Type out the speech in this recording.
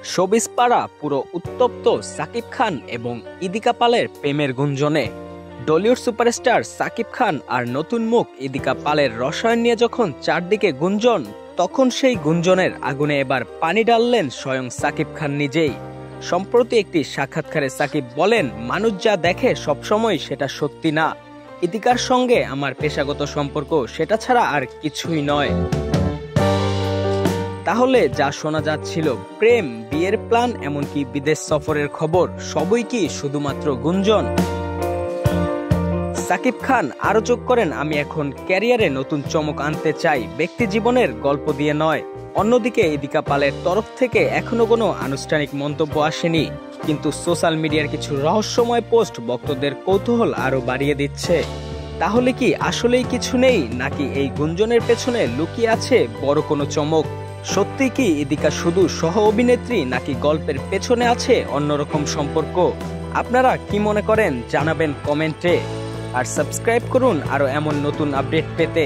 Showbiz পাড়া পুরো উত্তপ্ত সাকিব খান এবং ইদিকা পালের প্রেমের গুঞ্জনে। ডলিউড সুপারস্টার সাকিব খান আর নতুন মুখ ইদিকা পালের রসায়ন নিয়ে যখন চারদিকে গুঞ্জন, তখন সেই গুঞ্জনের আগুনে এবার পানি ঢাললেন স্বয়ং সাকিব খান নিজেই। সম্প্রতি একটি সাক্ষাৎকারে সাকিব বলেন, মানুষ যা দেখে সবসময় সেটা সত্যি না। ইদিকার সঙ্গে আমার পেশাগত সম্পর্ক সেটা ছাড়া আর কিছুই নয়। তাহলে যা শোনা যাচ্ছিল, প্রেম, বিয়ের প্ল্যান, এমনকি বিদেশ সফরের খবর, সবই কি শুধুমাত্র গুঞ্জন? সাকিব খান আরো যোগ করেন, আমি এখন ক্যারিয়ারে নতুন চমক আনতে চাই, ব্যক্তি জীবনের গল্প দিয়ে নয়। অন্যদিকে ইদিকা পালের তরফ থেকে এখনো কোনো আনুষ্ঠানিক মন্তব্য আসেনি, কিন্তু সোশ্যাল মিডিয়ার কিছু রহস্যময় পোস্ট ভক্তদের কৌতূহল আরো বাড়িয়ে দিচ্ছে। তাহলে কি আসলেই কিছু নেই, নাকি এই গুঞ্জনের পেছনে লুকিয়ে আছে বড় কোনো চমক? সত্যি কি ইদিকা শুধু সহ অভিনেত্রী, নাকি গল্পের পেছনে আছে অন্যরকম সম্পর্ক? আপনারা কি মনে করেন জানাবেন কমেন্টে। আর সাবস্ক্রাইব করুন আরো এমন নতুন আপডেট পেতে।